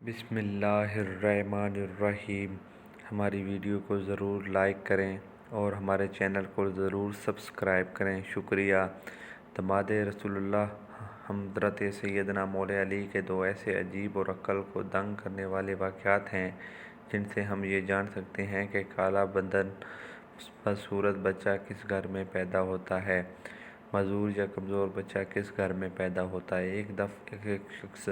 بسم اللہ الرحمن الرحیم۔ ہماری ویڈیو کو ضرور لائک کریں اور ہمارے چینل کو ضرور سبسکرائب کریں، شکریہ۔ داماد رسول اللہ حضرت سیدنا مولا علی کے دو ایسے عجیب اور عقل کو دنگ کرنے والے واقعات ہیں جن سے ہم یہ جان سکتے ہیں کہ کالا بدن بدصورت بچہ کس گھر میں پیدا ہوتا ہے، معذور یا کمزور بچہ کس گھر میں پیدا ہوتا ہے۔ ایک دفعہ ایک شخص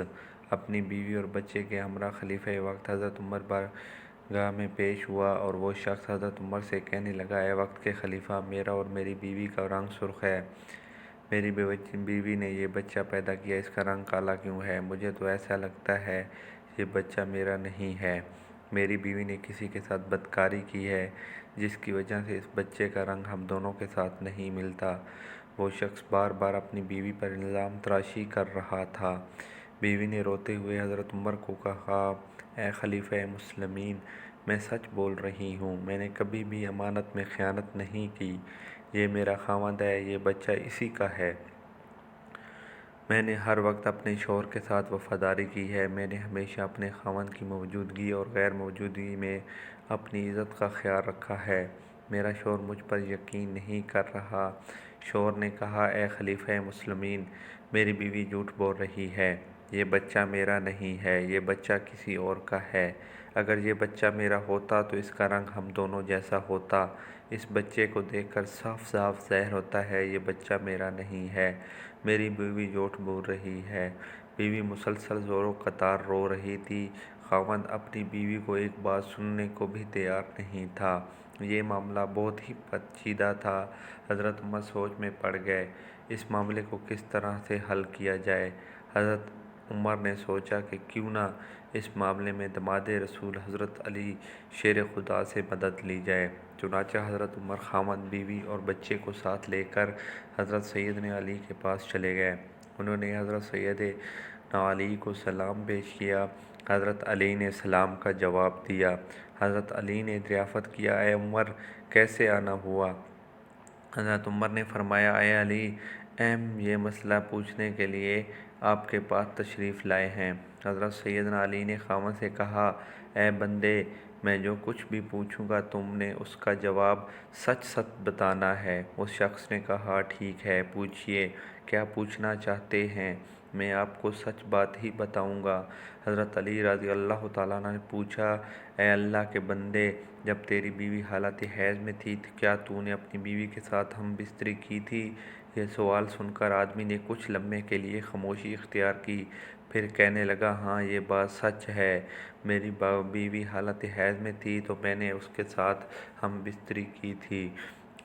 اپنی بیوی اور بچے کے ہمراہ خلیفہ وقت حضرت عمر بارگاہ میں پیش ہوا اور وہ شخص حضرت عمر سے کہنے لگا، اے وقت کے خلیفہ، میرا اور میری بیوی کا رنگ سرخ ہے۔ میری بیوی نے یہ بچہ پیدا کیا، اس کا رنگ کالا کیوں ہے؟ مجھے تو ایسا لگتا ہے یہ بچہ میرا نہیں ہے۔ میری بیوی نے کسی کے ساتھ بدکاری کی ہے جس کی وجہ سے اس بچے کا رنگ ہم دونوں کے ساتھ نہیں ملتا۔ وہ شخص بار بار اپنی بیوی پر الزام تراشی کر رہا تھا۔ بیوی نے روتے ہوئے حضرت عمر کو کہا، اے خلیفہ مسلمین، میں سچ بول رہی ہوں، میں نے کبھی بھی امانت میں خیانت نہیں کی۔ یہ میرا خاوند ہے، یہ بچہ اسی کا ہے۔ میں نے ہر وقت اپنے شوہر کے ساتھ وفاداری کی ہے۔ میں نے ہمیشہ اپنے خاوند کی موجودگی اور غیر موجودگی میں اپنی عزت کا خیال رکھا ہے۔ میرا شوہر مجھ پر یقین نہیں کر رہا۔ شوہر نے کہا، اے خلیفہ مسلمین، میری بیوی جھوٹ بول رہی ہے، یہ بچہ میرا نہیں ہے، یہ بچہ کسی اور کا ہے۔ اگر یہ بچہ میرا ہوتا تو اس کا رنگ ہم دونوں جیسا ہوتا۔ اس بچے کو دیکھ کر صاف صاف ظاہر ہوتا ہے یہ بچہ میرا نہیں ہے۔ میری بیوی جھوٹ بول رہی ہے۔ بیوی مسلسل زور و قطار رو رہی تھی۔ خاوند اپنی بیوی کو ایک بات سننے کو بھی تیار نہیں تھا۔ یہ معاملہ بہت ہی پیچیدہ تھا۔ حضرت عمر سوچ میں پڑ گئے، اس معاملے کو کس طرح سے حل کیا جائے۔ حضرت عمر نے سوچا کہ کیوں نہ اس معاملے میں داماد رسول حضرت علی شیر خدا سے مدد لی جائے۔ چنانچہ حضرت عمر خاوند، بیوی اور بچے کو ساتھ لے کر حضرت سیدنا علی کے پاس چلے گئے۔ انہوں نے حضرت سیدنا علی کو سلام پیش کیا۔ حضرت علی نے سلام کا جواب دیا۔ حضرت علی نے دریافت کیا، اے عمر، کیسے آنا ہوا؟ حضرت عمر نے فرمایا، اے علی، ہم یہ مسئلہ پوچھنے کے لیے آپ کے پاس تشریف لائے ہیں۔ حضرت سیدنا علی نے خاوند سے کہا، اے بندے، میں جو کچھ بھی پوچھوں گا تم نے اس کا جواب سچ سچ بتانا ہے۔ اس شخص نے کہا، ٹھیک ہے، پوچھئے، کیا پوچھنا چاہتے ہیں؟ میں آپ کو سچ بات ہی بتاؤں گا۔ حضرت علی رضی اللہ تعالیٰ عنہ نے پوچھا، اے اللہ کے بندے، جب تیری بیوی حالت حیض میں تھی کیا تو نے اپنی بیوی کے ساتھ ہم بستری کی تھی؟ یہ سوال سن کر آدمی نے کچھ لمحے کے لیے خاموشی اختیار کی، پھر کہنے لگا، ہاں، یہ بات سچ ہے، میری بیوی حالت حیض میں تھی تو میں نے اس کے ساتھ ہم بستری کی تھی۔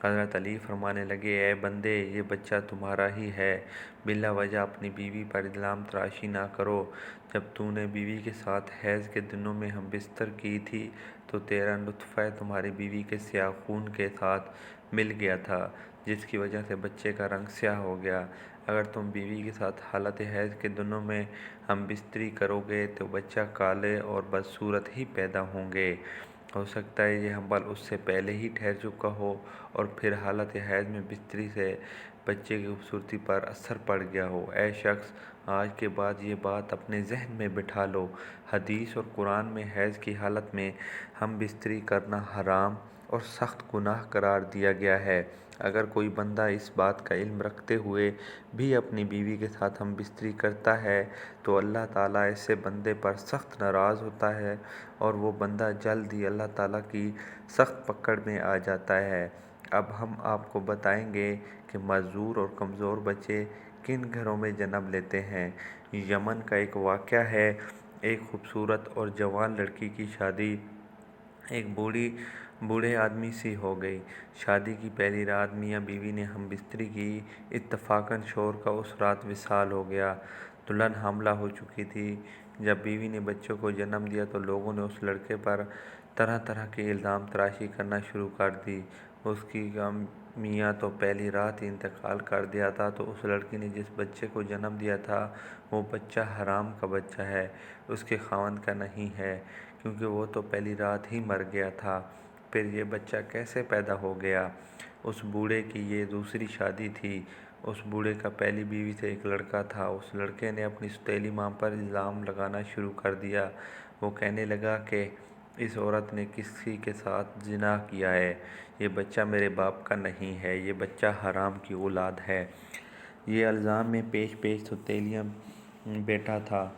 حضرت علی فرمانے لگے، اے بندے، یہ بچہ تمہارا ہی ہے، بلا وجہ اپنی بیوی پر الزام تراشی نہ کرو۔ جب تو نے بیوی کے ساتھ حیض کے دنوں میں ہم بستر کی تھی تو تیرا نطفہ تمہاری بیوی کے سیاہ خون کے ساتھ مل گیا تھا، جس کی وجہ سے بچے کا رنگ سیاہ ہو گیا۔ اگر تم بیوی کے ساتھ حالت حیض کے دنوں میں ہم بستری کرو گے تو بچہ کالے اور بدصورت ہی پیدا ہوں گے۔ ہو سکتا ہے یہ حمل اس سے پہلے ہی ٹھہر چکا ہو اور پھر حالت حیض میں بستری سے بچے کی خوبصورتی پر اثر پڑ گیا ہو۔ اے شخص، آج کے بعد یہ بات اپنے ذہن میں بٹھا لو، حدیث اور قرآن میں حیض کی حالت میں ہم بستری کرنا حرام اور سخت گناہ قرار دیا گیا ہے۔ اگر کوئی بندہ اس بات کا علم رکھتے ہوئے بھی اپنی بیوی کے ساتھ ہم بستری کرتا ہے تو اللہ تعالیٰ ایسے بندے پر سخت ناراض ہوتا ہے اور وہ بندہ جلد ہی اللہ تعالیٰ کی سخت پکڑ میں آ جاتا ہے۔ اب ہم آپ کو بتائیں گے کہ معذور اور کمزور بچے کن گھروں میں جنم لیتے ہیں۔ یمن کا ایک واقعہ ہے۔ ایک خوبصورت اور جوان لڑکی کی شادی ایک بوڑھے آدمی سے ہو گئی۔ شادی کی پہلی رات میاں بیوی نے ہم بستری کی۔ اتفاقاً شوہر کا اس رات وصال ہو گیا۔ دلہن حاملہ ہو چکی تھی۔ جب بیوی نے بچے کو جنم دیا تو لوگوں نے اس لڑکے پر طرح طرح کے الزام تراشی کرنا شروع کر دی۔ اس کا میاں تو پہلی رات ہی انتقال کر دیا تھا، تو اس لڑکی نے جس بچے کو جنم دیا تھا وہ بچہ حرام کا بچہ ہے، اس کے خاوند کا نہیں ہے، کیونکہ وہ تو پہلی رات ہی مر گیا تھا۔ پھر یہ بچہ کیسے پیدا ہو گیا؟ اس بوڑھے کی یہ دوسری شادی تھی۔ اس بوڑھے کا پہلی بیوی سے ایک لڑکا تھا۔ اس لڑکے نے اپنی سوتیلی ماں پر الزام لگانا شروع کر دیا۔ وہ کہنے لگا کہ اس عورت نے کسی کے ساتھ زنا کیا ہے، یہ بچہ میرے باپ کا نہیں ہے، یہ بچہ حرام کی اولاد ہے۔ یہ الزام میں پیش سوتیلا بیٹا تھا،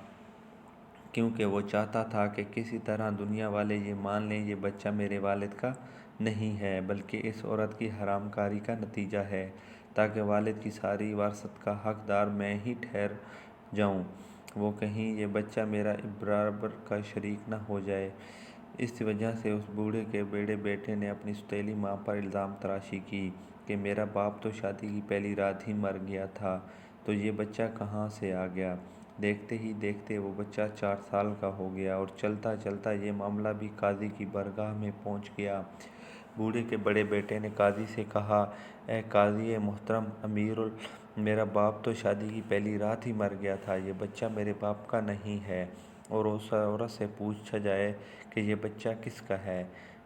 کیونکہ وہ چاہتا تھا کہ کسی طرح دنیا والے یہ مان لیں یہ بچہ میرے والد کا نہیں ہے بلکہ اس عورت کی حرام کاری کا نتیجہ ہے، تاکہ والد کی ساری وراثت کا حقدار میں ہی ٹھہر جاؤں، وہ کہیں یہ بچہ میرا برابر کا شریک نہ ہو جائے۔ اس وجہ سے اس بوڑھے کے بڑے بیٹے نے اپنی سوتیلی ماں پر الزام تراشی کی کہ میرا باپ تو شادی کی پہلی رات ہی مر گیا تھا، تو یہ بچہ کہاں سے آ گیا۔ دیکھتے ہی دیکھتے وہ بچہ 4 سال کا ہو گیا اور چلتا چلتا یہ معاملہ بھی قاضی کی بارگاہ میں پہنچ گیا۔ بوڑھے کے بڑے بیٹے نے قاضی سے کہا، اے قاضی محترم، میرا باپ تو شادی کی پہلی رات ہی مر گیا تھا، یہ بچہ میرے باپ کا نہیں ہے، اور اس عورت سے پوچھا جائے کہ یہ بچہ کس کا ہے۔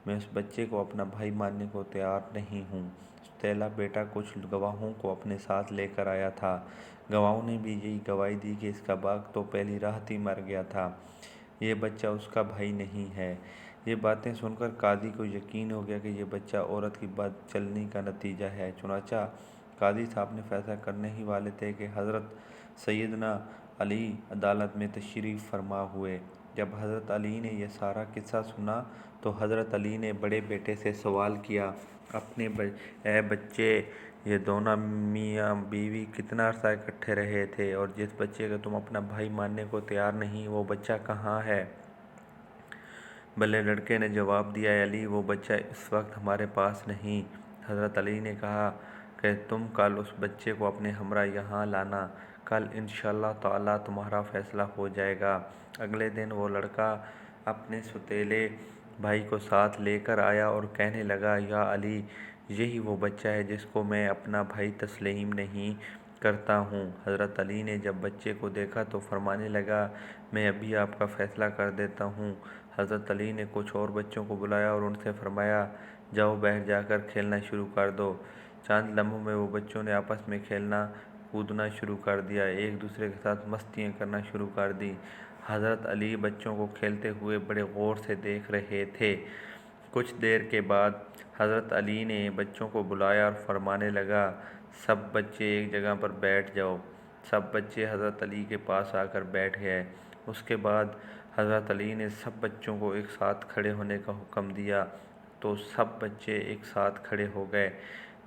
میں اس بچے کو اپنا بھائی ماننے کو تیار نہیں ہوں۔ سوتیلا بیٹا کچھ گواہوں کو اپنے ساتھ لے کر آیا تھا۔ گواہوں نے بھی یہی گواہی دی کہ اس کا باپ تو پہلی رات ہی مر گیا تھا، یہ بچہ اس کا بھائی نہیں ہے۔ یہ باتیں سن کر قاضی کو یقین ہو گیا کہ یہ بچہ عورت کی بد چلنی کا نتیجہ ہے۔ چنانچہ قاضی صاحب نے فیصلہ کرنے ہی والے تھے کہ حضرت سیدنا علی عدالت میں تشریف فرما ہوئے۔ جب حضرت علی نے یہ سارا قصہ سنا تو حضرت علی نے بڑے بیٹے سے سوال کیا، اے بچے، یہ دونوں میاں بیوی کتنا عرصہ اکٹھے رہے تھے، اور جس بچے کو تم اپنا بھائی ماننے کو تیار نہیں وہ بچہ کہاں ہے؟ بلے لڑکے نے جواب دیا، اے علی، وہ بچہ اس وقت ہمارے پاس نہیں۔ حضرت علی نے کہا کہ تم کل اس بچے کو اپنے ہمراہ یہاں لانا، کل انشاءاللہ تعالی تمہارا فیصلہ ہو جائے گا۔ اگلے دن وہ لڑکا اپنے سوتیلے بھائی کو ساتھ لے کر آیا اور کہنے لگا، یا علی، یہی وہ بچہ ہے جس کو میں اپنا بھائی تسلیم نہیں کرتا ہوں۔ حضرت علی نے جب بچے کو دیکھا تو فرمانے لگا، میں ابھی آپ کا فیصلہ کر دیتا ہوں۔ حضرت علی نے کچھ اور بچوں کو بلایا اور ان سے فرمایا، جاؤ بیٹھ جا کر کھیلنا شروع کر دو۔ چند لمحوں میں وہ بچوں نے آپس میں کھیلنا کودنا شروع کر دیا، ایک دوسرے کے ساتھ مستیاں کرنا شروع کر دیں۔ حضرت علی بچوں کو کھیلتے ہوئے بڑے غور سے دیکھ رہے تھے۔ کچھ دیر کے بعد حضرت علی نے بچوں کو بلایا اور فرمانے لگا، سب بچے ایک جگہ پر بیٹھ جاؤ۔ سب بچے حضرت علی کے پاس آ کر بیٹھ گئے۔ اس کے بعد حضرت علی نے سب بچوں کو ایک ساتھ کھڑے ہونے کا حکم دیا تو سب بچے ایک ساتھ کھڑے ہو گئے۔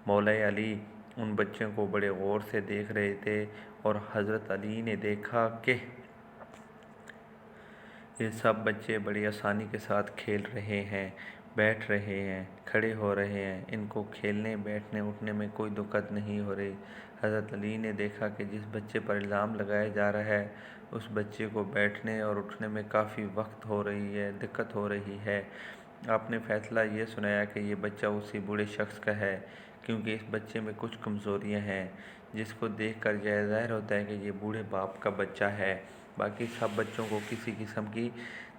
مولا علی ان بچوں کو بڑے غور سے دیکھ رہے تھے اور حضرت علی نے دیکھا کہ یہ سب بچے بڑی آسانی کے ساتھ کھیل رہے ہیں، بیٹھ رہے ہیں، کھڑے ہو رہے ہیں، ان کو کھیلنے، بیٹھنے، اٹھنے میں کوئی دقت نہیں ہو رہی۔ حضرت علی نے دیکھا کہ جس بچے پر الزام لگایا جا رہا ہے اس بچے کو بیٹھنے اور اٹھنے میں کافی دقت ہو رہی ہے۔ آپ نے فیصلہ یہ سنایا کہ یہ بچہ اسی بوڑھے شخص کا ہے، کیونکہ اس بچے میں کچھ کمزوریاں ہیں، جس کو دیکھ کر یہ ظاہر ہوتا ہے کہ یہ بوڑھے باپ کا بچہ ہے۔ باقی سب بچوں کو کسی قسم کی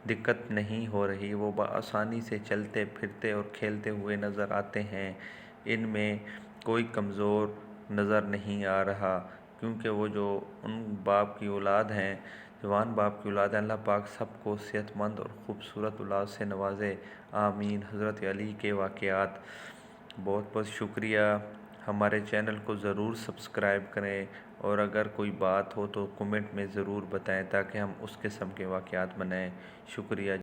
دقت نہیں ہو رہی، وہ بآسانی سے چلتے پھرتے اور کھیلتے ہوئے نظر آتے ہیں، ان میں کوئی کمزور نظر نہیں آ رہا، کیونکہ وہ جو ان باپ کی اولاد ہیں، جوان باپ کی اولاد ہیں، اللہ پاک سب کو صحت مند اور خوبصورت اولاد سے نوازے، آمین۔ حضرت علی کے واقعات۔ بہت بہت شکریہ۔ ہمارے چینل کو ضرور سبسکرائب کریں، اور اگر کوئی بات ہو تو کمنٹ میں ضرور بتائیں تاکہ ہم اس قسم کے واقعات بنائیں۔ شکریہ۔